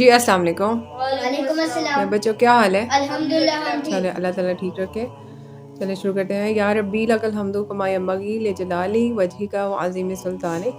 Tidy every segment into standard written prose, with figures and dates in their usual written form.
جی السلام علیکم وعلیکم میرے السلام. بچوں کیا حال ہے؟ الحمدللہ ہم چلے ٹھیک. اللہ تعالیٰ ٹھیک رکھے. چلے شروع کرتے ہیں. یا ربی لک الحمد کما ینبغی لجلالی وجہک وعظیم سلطانک.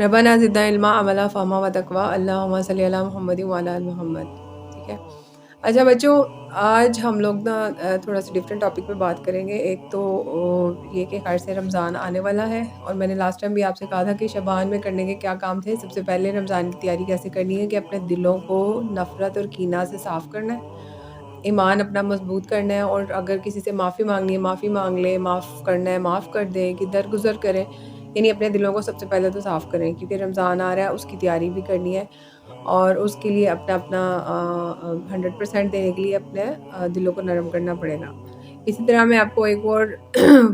ربنا زدنا علما عملا فہما وتقوی. اللہم صلی علی محمد وعلی آل محمد. ٹھیک ہے. اچھا بچوں، آج ہم لوگ نا تھوڑا سا ڈفرینٹ ٹاپک پہ بات کریں گے. ایک تو یہ کہ خیر سے رمضان آنے والا ہے، اور میں نے لاسٹ ٹائم بھی آپ سے کہا تھا کہ شعبان میں کرنے کے کیا کام تھے. سب سے پہلے رمضان کی تیاری کیسے کرنی ہے کہ اپنے دلوں کو نفرت اور کینہ سے صاف کرنا ہے، ایمان اپنا مضبوط کرنا ہے، اور اگر کسی سے معافی مانگنی ہے معافی مانگ لے، معاف کرنا ہے معاف کر دیں، کہ درگزر کریں. یعنی اپنے دلوں کو سب سے پہلے تو صاف کریں، کیونکہ رمضان آ رہا ہے، اس کی تیاری بھی کرنی ہے، اور اس کے لیے اپنا 100% دینے کے لیے اپنے دلوں کو نرم کرنا پڑے گا. اسی طرح میں آپ کو ایک اور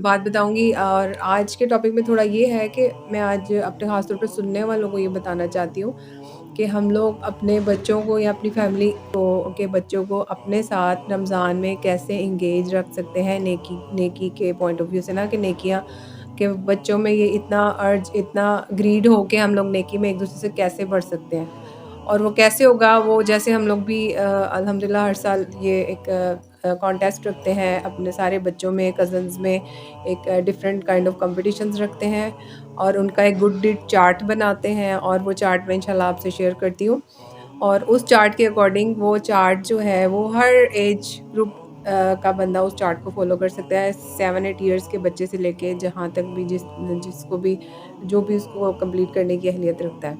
بات بتاؤں گی. اور آج کے ٹاپک میں تھوڑا یہ ہے کہ میں آج اپنے خاص طور پہ سننے والوں کو یہ بتانا چاہتی ہوں کہ ہم لوگ اپنے بچوں کو یا اپنی فیملی کے بچوں کو اپنے ساتھ رمضان میں کیسے انگیج رکھ سکتے ہیں نیکی کے پوائنٹ آف ویو سے نا، کہ نیکیاں کہ بچوں میں یہ اتنا ارج، اتنا گریڈ ہو کہ ہم لوگ نیکی میں ایک دوسرے سے کیسے بڑھ سکتے ہیں. اور وہ کیسے ہوگا، وہ جیسے ہم لوگ بھی الحمدللہ ہر سال یہ ایک کانٹیسٹ رکھتے ہیں اپنے سارے بچوں میں، کزنز میں، ایک ڈفرینٹ کائنڈ آف کمپٹیشنز رکھتے ہیں، اور ان کا ایک گڈ ڈیڈ چارٹ بناتے ہیں، اور وہ چارٹ میں انشاءاللہ آپ سے شیئر کرتی ہوں. اور اس چارٹ کے اکارڈنگ وہ چارٹ جو ہے وہ ہر ایج گروپ کا بندہ اس چارٹ کو فالو کر سکتا ہے. 7-8 ایئرس کے بچے سے لے کے جہاں تک بھی جس کو بھی جو بھی اس کو کمپلیٹ کرنے کی اہلیت رکھتا ہے.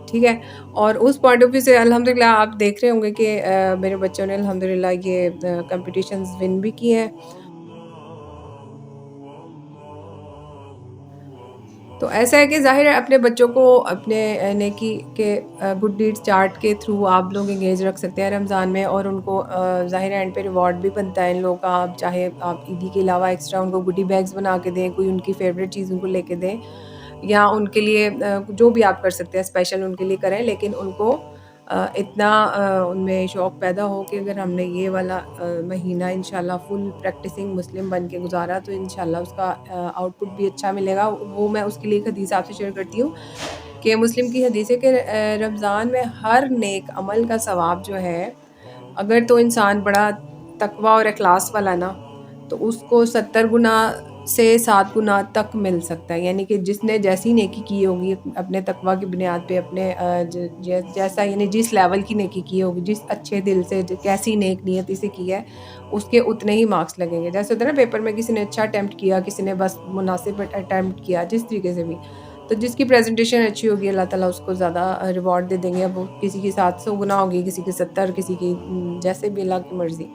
ٹھیک ہے. اور اس پوائنٹ آف ویو سے الحمدللہ آپ دیکھ رہے ہوں گے کہ میرے بچوں نے الحمدللہ یہ کمپٹیشنز ون بھی کیے ہیں. تو ایسا ہے کہ ظاہر ہے اپنے بچوں کو اپنے نیکی کے گڈ ڈیڈ چارٹ کے تھرو آپ لوگ انگیج رکھ سکتے ہیں رمضان میں، اور ان کو ظاہر ہے اینڈ پہ ریوارڈ بھی بنتا ہے ان لوگوں کا. آپ چاہے آپ عیدی کے علاوہ ایکسٹرا ان کو گڈی بیگز بنا کے دیں، کوئی ان کی فیوریٹ چیز ان کو لے کے دیں، یا ان کے لیے جو بھی آپ کر سکتے ہیں اسپیشل ان کے لیے کریں. لیکن ان کو اتنا ان میں شوق پیدا ہو کہ اگر ہم نے یہ والا مہینہ انشاءاللہ فل پریکٹسنگ مسلم بن کے گزارا تو انشاءاللہ اس کا آؤٹ پٹ بھی اچھا ملے گا. وہ میں اس کے لیے ایک حدیث آپ سے شیئر کرتی ہوں کہ مسلم کی حدیث ہے کہ رمضان میں ہر نیک عمل کا ثواب جو ہے، اگر تو انسان بڑا تقوی اور اخلاص والا نا، تو اس کو 70 گنا سے 7 گنا تک مل سکتا ہے. یعنی کہ جس نے جیسی نیکی کی ہوگی اپنے تقوی کی بنیاد پہ، اپنے جیسا یعنی جس لیول کی نیکی کی ہوگی، جس اچھے دل سے کیسی نیک نیتی سے کی ہے، اس کے اتنے ہی مارکس لگیں گے. جیسے ہوتا ہے نا پیپر میں کسی نے اچھا اٹیمپٹ کیا، کسی نے بس مناسب اٹیمپٹ کیا، جس طریقے سے بھی، تو جس کی پریزنٹیشن اچھی ہوگی اللہ تعالیٰ اس کو زیادہ ریوارڈ دے دیں گے. اب کسی کی 700 گنا ہوگی، کسی کی 70، کسی کی جیسے بھی اللہ کی مرضی.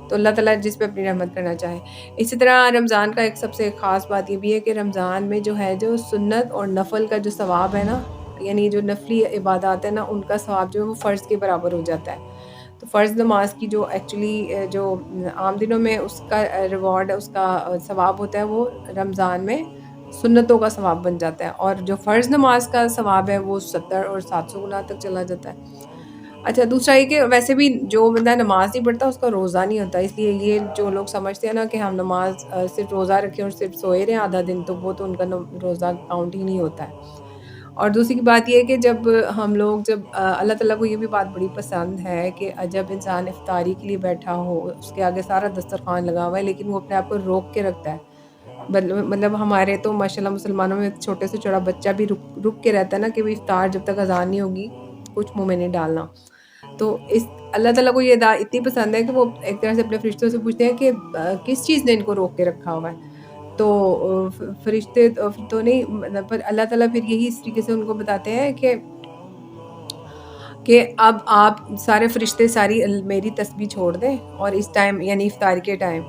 تو اللہ تعالیٰ جس پہ اپنی رحمت کرنا چاہے. اسی طرح رمضان کا ایک سب سے خاص بات یہ بھی ہے کہ رمضان میں جو ہے جو سنت اور نفل کا جو ثواب ہے نا، یعنی جو نفلی عبادات ہے نا، ان کا ثواب جو ہے وہ فرض کے برابر ہو جاتا ہے. تو فرض نماز کی جو ایکچولی جو عام دنوں میں اس کا ریوارڈ، اس کا ثواب ہوتا ہے، وہ رمضان میں سنتوں کا ثواب بن جاتا ہے. اور جو فرض نماز کا ثواب ہے وہ 70 اور 700 گنا تک چلا جاتا ہے. اچھا دوسرا یہ کہ ویسے بھی جو بندہ نماز نہیں پڑھتا اس کا روزہ نہیں ہوتا. اس لیے یہ جو لوگ سمجھتے ہیں نا کہ ہم نماز صرف روزہ رکھیں اور صرف سوئے رہیں آدھا دن، تو وہ تو ان کا روزہ کاؤنٹ ہی نہیں ہوتا ہے. اور دوسری بات یہ ہے کہ جب ہم لوگ اللہ تعالیٰ کو یہ بھی بات بڑی پسند ہے کہ جب انسان افطاری کے لیے بیٹھا ہو، اس کے آگے سارا دسترخوان لگا ہوا ہے، لیکن وہ اپنے آپ کو روک کے رکھتا ہے. مطلب ہمارے تو ماشاءاللہ مسلمانوں میں چھوٹے سے چھوٹا بچہ بھی رک کے رہتا ہے نا، کہ بھی افطار جب تک اذان نہیں ہوگی کچھ منہ میں نہیں ڈالنا. تو اللہ تعالیٰ کو یہ اتنی پسند ہے کہ وہ ایک طرح سے اپنے فرشتوں سے پوچھتے ہیں کہ کس چیز نے ان کو روک کے رکھا ہوا ہے. تو فرشتے تو نہیں، پر اللہ تعالیٰ پھر یہی اس طریقے سے ان کو بتاتے ہیں کہ اب آپ سارے فرشتے ساری میری تسبیح چھوڑ دیں، اور اس ٹائم یعنی افطار کے ٹائم،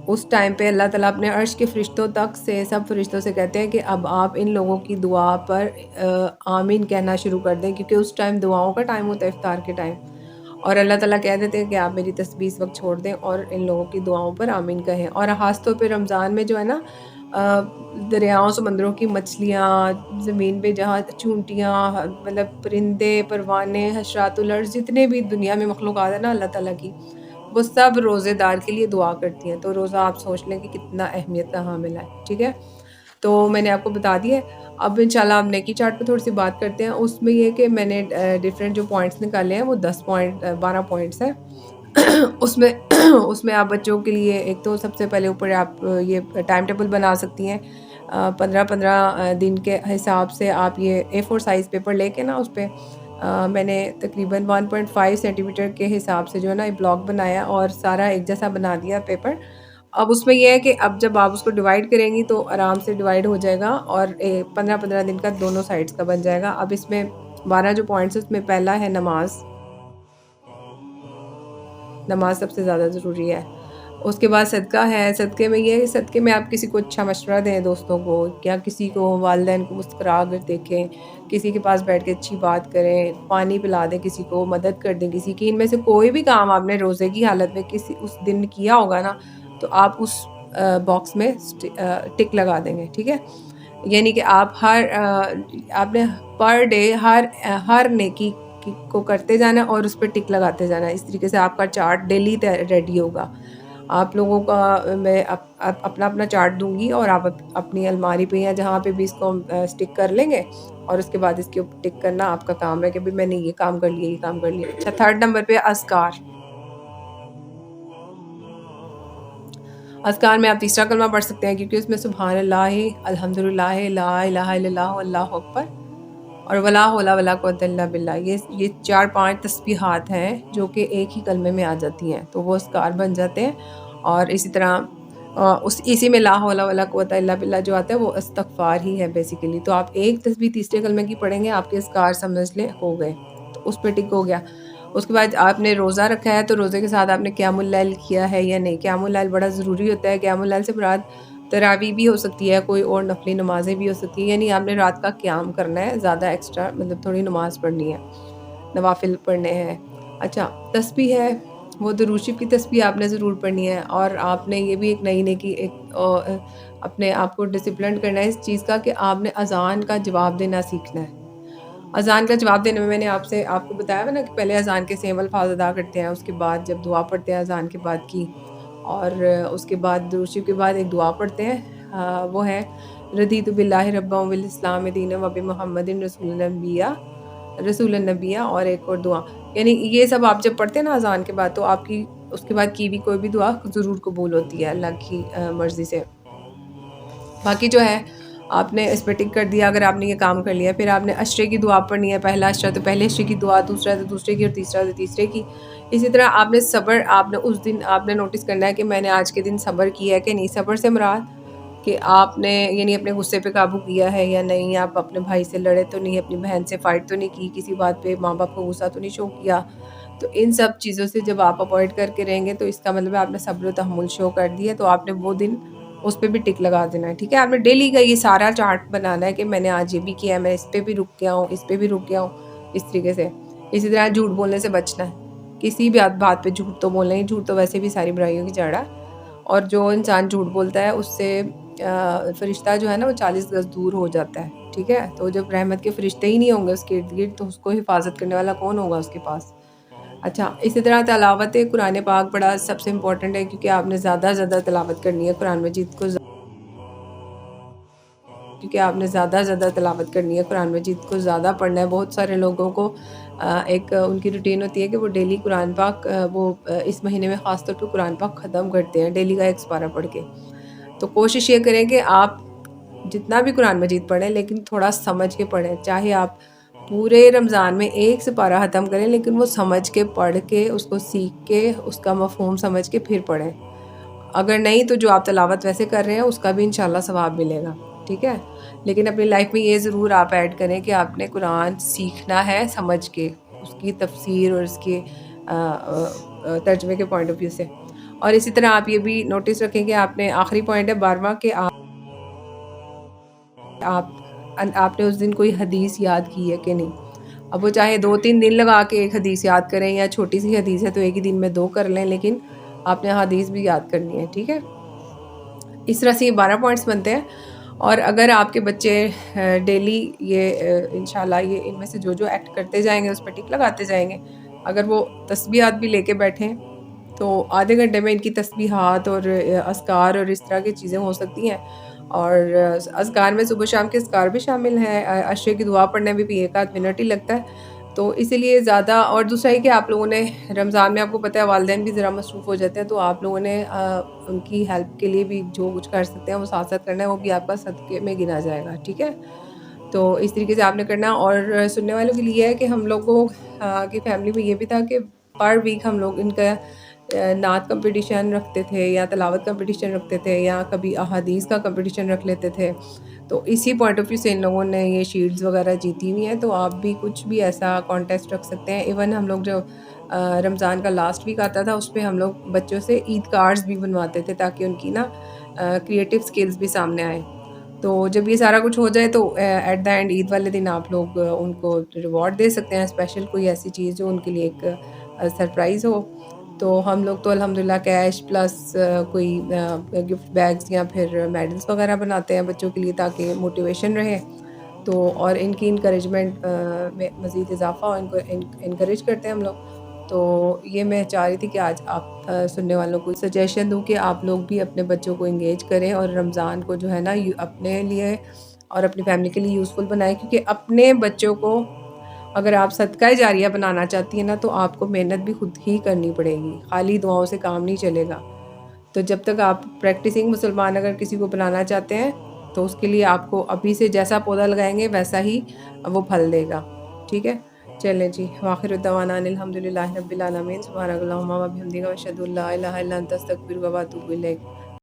اس ٹائم پہ اللہ تعالیٰ اپنے عرش کے فرشتوں تک سے سب فرشتوں سے کہتے ہیں کہ اب آپ ان لوگوں کی دعا پر آمین کہنا شروع کر دیں، کیونکہ اس ٹائم دعاؤں کا ٹائم ہوتا ہے افطار کے ٹائم. اور اللہ تعالیٰ کہہ دیتے ہیں کہ آپ میری تسبیح اس وقت چھوڑ دیں اور ان لوگوں کی دعاؤں پر آمین کہیں. اور خاص طور پہ رمضان میں جو ہے نا، دریاؤں سمندروں کی مچھلیاں، زمین پہ جہاں چونٹیاں، مطلب پرندے پروانے، حشرات الارض، جتنے بھی دنیا میں مخلوقات ہیں نا اللہ تعالیٰ کی، وہ سب روزے دار کے لیے دعا کرتی ہیں. تو روزہ آپ سوچ لیں کہ کتنا اہمیت کا حامل ہے. ٹھیک ہے. تو میں نے آپ کو بتا دیا ہے. اب انشاءاللہ ہم نیکی چارٹ پہ تھوڑی سی بات کرتے ہیں. اس میں یہ کہ میں نے ڈفرینٹ جو پوائنٹس نکالے ہیں وہ 12 پوائنٹس ہیں. اس میں آپ بچوں کے لیے ایک تو سب سے پہلے اوپر آپ یہ ٹائم ٹیبل بنا سکتی ہیں. 15 دن کے حساب سے آپ یہ A4 سائز پیپر لے کے نا اس پہ میں نے تقریباً 1.5 سینٹی میٹر کے حساب سے جو ہے نا بلاک بنایا اور سارا ایک جیسا بنا دیا پیپر. اب اس میں یہ ہے کہ اب جب آپ اس کو ڈیوائڈ کریں گی تو آرام سے ڈیوائڈ ہو جائے گا اور 15 دن کا دونوں سائڈس کا بن جائے گا. اب اس میں 12 جو پوائنٹس اس میں پہلا ہے نماز. نماز سب سے زیادہ ضروری ہے. اس کے بعد صدقہ ہے. صدقے میں یہ ہے کہ صدقے میں آپ کسی کو اچھا مشورہ دیں دوستوں کو, یا کسی کو والدین کو مسکرا کر دیکھیں, کسی کے پاس بیٹھ کے اچھی بات کریں, پانی پلا دیں کسی کو, مدد کر دیں کسی کی. ان میں سے کوئی بھی کام آپ نے روزے کی حالت میں اس دن کیا ہوگا نا تو آپ اس باکس میں ٹک لگا دیں گے. ٹھیک ہے, یعنی کہ آپ نے پر ڈے ہر نیکی کو کرتے جانا اور اس پہ ٹک لگاتے جانا. اس طریقے سے آپ کا چارٹ ڈیلی ریڈی ہوگا. آپ لوگوں کا میں اپنا چارٹ دوں گی اور آپ اپنی الماری پہ یا جہاں پہ بھی اس کو سٹک کر لیں گے اور اس کے بعد اس کے اوپر ٹک کرنا آپ کا کام ہے کہ بھی میں نے یہ کام کر لیا, یہ کام کر لیا. اچھا, 3rd نمبر پہ اذکار. اذکار میں آپ تیسرا کلمہ پڑھ سکتے ہیں کیونکہ اس میں سبحان اللہ, الحمدللہ, لا الہ الا اللہ, اللہ اکبر اور ولا حول ولا قوت الا باللہ, یہ 4-5 تسبیحات ہیں جو کہ ایک ہی کلمے میں آ جاتی ہیں, تو وہ اذکار بن جاتے ہیں. اور اسی طرح اسی میں لا حول ولا قوت الا باللہ جو آتا ہے وہ استغفار ہی ہے بیسیکلی. تو آپ ایک تسبیح تیسرے کلمے کی پڑھیں گے, آپ کے اذکار سمجھ لیں ہو گئے, تو اس پہ ٹک ہو گیا. اس کے بعد آپ نے روزہ رکھا ہے تو روزے کے ساتھ آپ نے قیام اللیل کیا ہے یا نہیں. قیام اللیل بڑا ضروری ہوتا ہے. قیام اللیل سے مراد تراویح بھی ہو سکتی ہے, کوئی اور نفلی نمازیں بھی ہو سکتی ہیں, یعنی آپ نے رات کا قیام کرنا ہے, زیادہ ایکسٹرا مطلب تھوڑی نماز پڑھنی ہے, نوافل پڑھنے ہیں. اچھا, تسبیح ہے وہ درود شریف کی تسبیح آپ نے ضرور پڑھنی ہے. اور آپ نے یہ بھی ایک نئی کی اپنے آپ کو ڈسپلن کرنا ہے اس چیز کا کہ آپ نے اذان کا جواب دینا سیکھنا ہے. اذان کا جواب دینے میں میں نے آپ کو بتایا نا کہ پہلے اذان کے سیم الفاظ ادا کرتے ہیں, اس کے بعد جب دعا پڑھتے ہیں اذان کے بعد کی, اور اس کے بعد درود شریف کے بعد ایک دعا پڑھتے ہیں, وہ ہے رضیت باللہ ربا وبالاسلام دینا وبمحمد رسول النبیہ, اور ایک اور دعا. یعنی یہ سب آپ جب پڑھتے ہیں نا اذان کے بعد تو آپ کی اس کے بعد کی بھی کوئی بھی دعا ضرور قبول ہوتی ہے اللہ کی مرضی سے. باقی جو ہے آپ نے اس پہ ٹک کر دیا اگر آپ نے یہ کام کر لیا. پھر آپ نے عشرے کی دعا پڑھنی ہے. پہلا عشرہ تو پہلے عشرے کی دعا, دوسرا تو دوسرے کی, اور تیسرا تو تیسرے کی. اسی طرح آپ نے صبر, آپ نے اس دن آپ نے نوٹس کرنا ہے کہ میں نے آج کے دن صبر کیا ہے کہ نہیں. صبر سے مراد کہ آپ نے یعنی اپنے غصے پہ قابو کیا ہے یا نہیں, آپ اپنے بھائی سے لڑے تو نہیں, اپنی بہن سے فائٹ تو نہیں کی, کسی بات پہ ماں باپ کو غصہ تو نہیں شو کیا. تو ان سب چیزوں سے جب آپ اوائڈ کر کے رہیں گے تو اس کا مطلب ہے آپ نے صبر و تحمل شو کر دیا, تو آپ نے وہ دن اس پہ بھی ٹک لگا دینا ہے. ٹھیک ہے, آپ نے ڈیلی کا یہ سارا چارٹ بنانا ہے کہ میں نے آج یہ بھی کیا ہے, میں اس پہ بھی رک گیا ہوں, اس پہ بھی رک گیا ہوں, اس طریقے سے. اسی طرح جھوٹ بولنے سے بچنا ہے, کسی بھی بات پہ جھوٹ تو بولنا ہی, جھوٹ تو ویسے بھی ساری برائیوں کی جڑ ہے. اور جو انسان جھوٹ بولتا ہے اس سے فرشتہ جو ہے نا وہ 40 گز دور ہو جاتا ہے. ٹھیک ہے, تو جب رحمت کے فرشتے ہی نہیں ہوں گے اس کے ارد گرد تو اس کو حفاظت کرنے والا کون ہوگا اس کے پاس. اچھا, اسی طرح تلاوت قرآن پاک بڑا سب سے امپورٹنٹ ہے کیونکہ آپ نے زیادہ تلاوت کرنی ہے قرآن مجید کو, تلاوت کرنی ہے قرآن مجید کو, زیادہ پڑھنا ہے. بہت سارے لوگوں کو ایک ان کی روٹین ہوتی ہے کہ وہ ڈیلی قرآن پاک وہ اس مہینے میں خاص طور پہ قرآن پاک ختم کرتے ہیں ڈیلی کا ایک سپارہ پڑھ کے. تو کوشش یہ کریں کہ آپ جتنا بھی قرآن مجید پڑھیں لیکن تھوڑا سمجھ کے پڑھیں. چاہے آپ پورے رمضان میں ایک سپارہ ختم کریں لیکن وہ سمجھ کے پڑھ کے اس کو سیکھ کے اس کا مفہوم سمجھ کے پھر پڑھیں. اگر نہیں تو جو آپ تلاوت ویسے کر رہے ہیں اس کا بھی انشاءاللہ ثواب ملے گا. ٹھیک ہے, لیکن اپنی لائف میں یہ ضرور آپ ایڈ کریں کہ آپ نے قرآن سیکھنا ہے سمجھ کے, اس کی تفسیر اور اس کے ترجمے کے پوائنٹ آف ویو سے. اور اسی طرح آپ یہ بھی نوٹس رکھیں کہ آپ نے آخری پوائنٹ ہے 12واں کہ آپ نے اس دن کوئی حدیث یاد کی ہے کہ نہیں. اب وہ چاہے 2-3 دن لگا کے ایک حدیث یاد کریں یا چھوٹی سی حدیث ہے تو ایک ہی دن میں 2 کر لیں, لیکن آپ نے حدیث بھی یاد کرنی ہے. ٹھیک ہے, اس طرح سے یہ 12 پوائنٹس بنتے ہیں. اور اگر آپ کے بچے ڈیلی یہ انشاءاللہ یہ ان میں سے جو ایکٹ کرتے جائیں گے اس پہ ٹک لگاتے جائیں گے, اگر وہ تسبیحات بھی لے کے بیٹھیں تو آدھے گھنٹے میں ان کی تسبیحات اور اذکار اور اس طرح کی چیزیں ہو سکتی ہیں. اور اذکار میں صبح شام کے اذکار بھی شامل ہیں. عشرے کی دعا پڑھنے میں بھی 1 آدھ منٹ ہی لگتا ہے. تو اسی لیے زیادہ، اور دوسرا یہ کہ آپ لوگوں نے رمضان میں، آپ کو پتہ ہے والدین بھی ذرا مصروف ہو جاتے ہیں، تو آپ لوگوں نے ان کی ہیلپ کے لیے بھی جو کچھ کر سکتے ہیں وہ ساتھ ساتھ کرنا ہے، وہ بھی آپ کا صدقے میں گنا جائے گا. ٹھیک ہے؟ تو اس طریقے سے آپ نے کرنا. اور سننے والوں کے لیے ہے کہ ہم لوگوں کی فیملی میں یہ بھی تھا کہ پر ویک ہم لوگ ان کا نعت کمپٹیشن رکھتے تھے، یا تلاوت کمپٹیشن رکھتے تھے، یا کبھی احادیث کا کمپٹیشن رکھ لیتے تھے. تو اسی پوائنٹ آف ویو سے ان لوگوں نے یہ شیلڈز وغیرہ جیتی ہوئی ہیں. تو آپ بھی کچھ بھی ایسا کانٹیسٹ رکھ سکتے ہیں. ایون ہم لوگ جو رمضان کا لاسٹ ویک آتا تھا، اس پہ ہم لوگ بچوں سے عید کارڈز بھی بنواتے تھے، تاکہ ان کی نا کریٹیو سکلز بھی سامنے آئیں. تو جب یہ سارا کچھ ہو جائے تو ایٹ دا اینڈ عید والے دن آپ لوگ ان کو ریوارڈ دے سکتے ہیں، اسپیشل کوئی ایسی چیز جو ان کے لیے ایک سرپرائز ہو. تو ہم لوگ تو الحمدللہ کیش پلس کوئی گفٹ بیگس یا پھر میڈلس وغیرہ بناتے ہیں بچوں کے لیے، تاکہ موٹیویشن رہے. تو اور ان کی انکریجمنٹ میں مزید اضافہ ہو، ان کو انکریج کرتے ہیں ہم لوگ. تو یہ میں چاہ رہی تھی کہ آج آپ سننے والوں کو سجیشن دوں کہ آپ لوگ بھی اپنے بچوں کو انگیج کریں، اور رمضان کو جو ہے نا اپنے لیے اور اپنی فیملی کے لیے یوزفل بنائیں. کیونکہ اپنے بچوں کو اگر آپ صدقہ جاریہ بنانا چاہتی ہیں نا، تو آپ کو محنت بھی خود ہی کرنی پڑے گی، خالی دعاؤں سے کام نہیں چلے گا. تو جب تک آپ پریکٹسنگ مسلمان اگر کسی کو بنانا چاہتے ہیں، تو اس کے لیے آپ کو ابھی سے جیسا پودا لگائیں گے ویسا ہی وہ پھل دے گا. ٹھیک ہے؟ چلیں جی، وآخر دعوانا ان الحمد للہ رب العالمین. سبحانک اللہم و بحمدک، اشہد ان لا الہ الا انت، استغفرک و اتوب الیک.